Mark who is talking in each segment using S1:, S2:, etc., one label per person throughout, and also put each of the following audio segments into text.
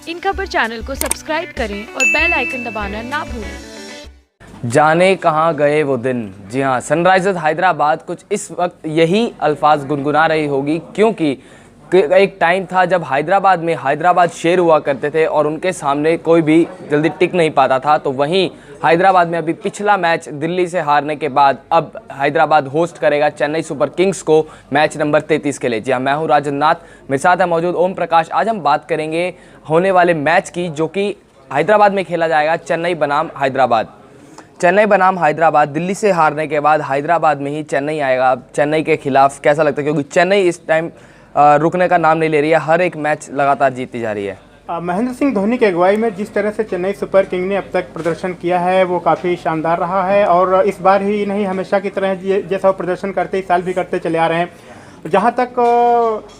S1: इन खबर चैनल को सब्सक्राइब करें और बेल आइकन दबाना ना भूलें।
S2: जाने कहाँ गए वो दिन। जी हाँ, सनराइजर्स हैदराबाद कुछ इस वक्त यही अल्फाज गुनगुना रही होगी, क्योंकि एक टाइम था जब हैदराबाद में हैदराबाद शेर हुआ करते थे और उनके सामने कोई भी जल्दी टिक नहीं पाता था। तो वहीं हैदराबाद में अभी पिछला मैच दिल्ली से हारने के बाद अब हैदराबाद होस्ट करेगा चेन्नई सुपर किंग्स को मैच नंबर 33 के लिए। जी हाँ, मैं हूँ राजन नाथ, मेरे साथ है मौजूद ओम प्रकाश। आज हम बात करेंगे होने वाले मैच की, जो कि हैदराबाद में खेला जाएगा। चेन्नई बनाम हैदराबाद दिल्ली से हारने के बाद हैदराबाद में ही चेन्नई आएगा। चेन्नई के खिलाफ कैसा लगता है, क्योंकि चेन्नई इस टाइम रुकने का नाम नहीं ले रही है, हर एक मैच लगातार जीतती जा रही है।
S3: महेंद्र सिंह धोनी की अगुवाई में जिस तरह से चेन्नई सुपर किंग ने अब तक प्रदर्शन किया है वो काफ़ी शानदार रहा है, और इस बार ही नहीं, हमेशा की तरह जैसा वो प्रदर्शन करते इस साल भी करते चले आ रहे हैं। जहां तक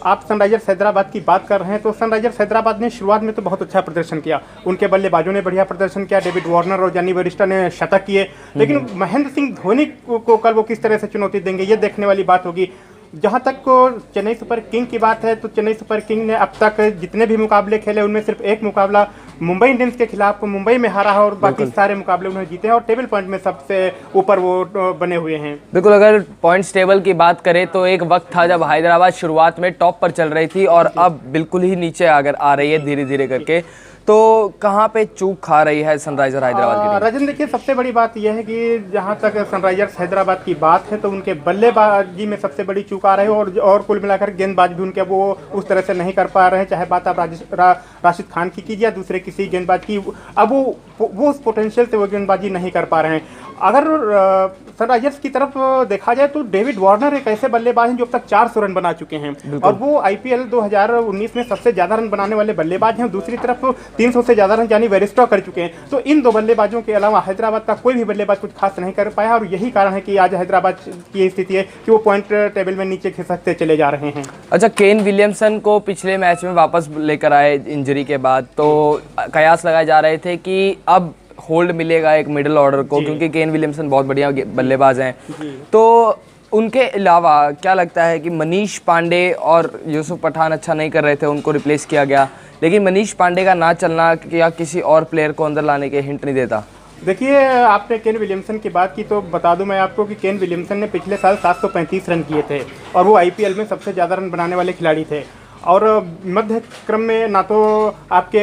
S3: आप सनराइजर्स हैदराबाद की बात कर रहे हैं, तो सनराइजर्स हैदराबाद ने शुरुआत में तो बहुत अच्छा प्रदर्शन किया, उनके बल्लेबाजों ने बढ़िया प्रदर्शन किया, डेविड वार्नर और जॉनी बेयरस्टो ने शतक किए, लेकिन महेंद्र सिंह धोनी को कल वो किस तरह से चुनौती देंगे ये देखने वाली बात होगी। जहां तक चेन्नई सुपर किंग की बात है, तो चेन्नई सुपर किंग ने अब तक जितने भी मुकाबले खेले उनमें सिर्फ एक मुकाबला मुंबई इंडियंस के खिलाफ मुंबई में हारा है, और बाकी सारे मुकाबले उन्होंने जीते हैं और टेबल पॉइंट में सबसे ऊपर वो बने हुए हैं।
S2: बिल्कुल, अगर पॉइंट्स टेबल की बात करें तो एक वक्त था जब हैदराबाद शुरुआत में टॉप पर चल रही थी और अब बिल्कुल ही नीचे अगर आ रही है धीरे धीरे करके। तो कहाँ पे चूक खा रही है सनराइजर हैदराबाद की टीम?
S3: राजन, देखिए, सबसे बड़ी बात यह है कि जहाँ तक सनराइजर्स हैदराबाद की बात है तो उनके बल्लेबाजी में सबसे बड़ी चूक आ रही है, और कुल मिलाकर गेंदबाज भी उनके वो उस तरह से नहीं कर पा रहे हैं। चाहे बात आप राशिद खान की कीजिए या दूसरे किसी गेंदबाज की, अब वो उस पोटेंशियल से वो गेंदबाजी नहीं कर पा रहे हैं। अगर सनराइजर्स की तरफ देखा जाए तो डेविड वार्नर एक ऐसे बल्लेबाज हैं जो अब तक 400 रन बना चुके हैं, और वो आईपीएल 2019 में सबसे ज्यादा रन बनाने वाले बल्लेबाज हैं। दूसरी तरफ 300 से ज्यादा रन जॉनी बेयरस्टो कर चुके हैं। तो इन दो बल्लेबाजों के अलावा हैदराबाद का कोई भी बल्लेबाज कुछ खास नहीं कर पाया, और यही कारण है कि आज हैदराबाद की स्थिति है कि वो पॉइंट टेबल में नीचे खिसकते चले जा रहे हैं।
S2: अच्छा, केन विलियमसन को पिछले मैच में वापस लेकर आए इंजरी के बाद, तो कयास लगाए जा रहे थे कि अब होल्ड मिलेगा एक मिडिल ऑर्डर को, क्योंकि केन विलियमसन बहुत बढ़िया बल्लेबाज हैं। तो उनके अलावा क्या लगता है कि मनीष पांडे और यूसुफ पठान अच्छा नहीं कर रहे थे, उनको रिप्लेस किया गया, लेकिन मनीष पांडे का ना चलना या किसी और प्लेयर को अंदर लाने के हिंट नहीं देता?
S3: देखिए, आपने केन विलियमसन की बात की तो बता दूं मैं आपको कि केन विलियमसन ने पिछले साल 735 रन किए थे, और वो आईपीएल में सबसे ज़्यादा रन बनाने वाले खिलाड़ी थे। और मध्य क्रम में ना तो आपके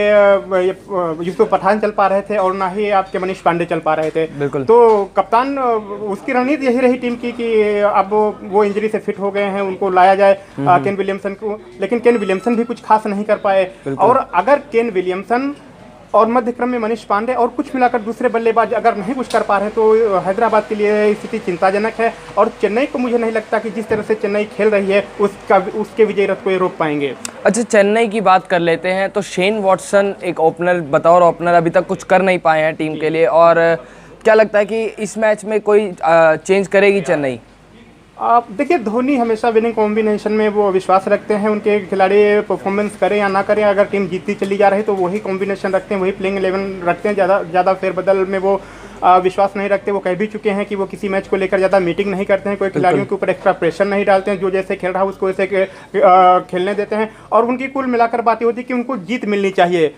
S3: यूसुफ पठान चल पा रहे थे और ना ही आपके मनीष पांडे चल पा रहे थे।
S2: बिल्कुल।
S3: तो कप्तान उसकी रणनीति यही रही टीम की कि अब वो इंजरी से फिट हो गए हैं, उनको लाया जाए केन विलियमसन को, लेकिन केन विलियमसन भी कुछ खास नहीं कर पाए। और अगर केन विलियमसन और मध्य क्रम में मनीष पांडे और कुछ मिलाकर दूसरे बल्लेबाज अगर नहीं कुछ कर पा रहे हैं तो हैदराबाद के लिए स्थिति चिंताजनक है, और चेन्नई को मुझे नहीं लगता कि जिस तरह से चेन्नई खेल रही है उसके विजयी रथ को ये रोक पाएंगे।
S2: अच्छा, चेन्नई की बात कर लेते हैं तो शेन वॉटसन एक ओपनर, बतौर ओपनर अभी तक कुछ कर नहीं पाए हैं टीम के लिए, और क्या लगता है कि इस मैच में कोई चेंज करेगी चेन्नई?
S3: आप देखिए, धोनी हमेशा विनिंग कॉम्बिनेशन में वो विश्वास रखते हैं, उनके खिलाड़ी परफॉर्मेंस करें या ना करें, अगर टीम जीतती चली जा रही तो वही कॉम्बिनेशन रखते हैं, वही प्लेइंग 11 रखते हैं। ज़्यादा फेरबदल में वो विश्वास नहीं रखते। वो कह भी चुके हैं कि वो किसी मैच को लेकर ज़्यादा मीटिंग नहीं करते हैं, कोई खिलाड़ियों के ऊपर एक्स्ट्रा प्रेशर नहीं डालते हैं, जो जैसे खेल रहा है उसको वैसे खेलने देते हैं, और उनकी कुल मिलाकर बात ये होती है कि उनको जीत मिलनी चाहिए।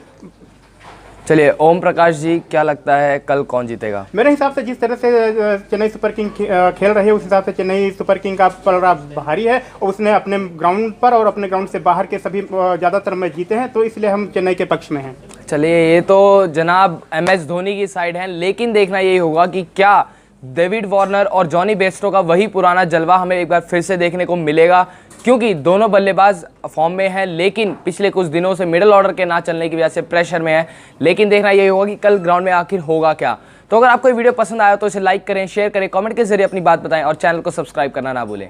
S2: चलिए, ओम प्रकाश जी, क्या लगता है कल कौन जीतेगा? मेरे
S3: हिसाब से जिस तरह से चेन्नई सुपर किंग खेल रही है उस हिसाब से चेन्नई सुपर किंग का पलड़ा भारी है, और उसने अपने ग्राउंड पर और अपने ग्राउंड से बाहर के सभी ज़्यादातर मैच जीते हैं, तो इसलिए हम चेन्नई के पक्ष में हैं।
S2: चलिए, ये तो जनाब MS धोनी की साइड है, लेकिन देखना यही होगा कि क्या डेविड वार्नर और जॉनी बेयरस्टो का वही पुराना जलवा हमें एक बार फिर से देखने को मिलेगा, क्योंकि दोनों बल्लेबाज फॉर्म में हैं, लेकिन पिछले कुछ दिनों से मिडिल ऑर्डर के ना चलने की वजह से प्रेशर में है। लेकिन देखना यही होगा कि कल ग्राउंड में आखिर होगा क्या। तो अगर आपको ये वीडियो पसंद आया तो इसे लाइक करें, शेयर करें, कमेंट के जरिए अपनी बात बताएं और चैनल को सब्सक्राइब करना ना भूलें।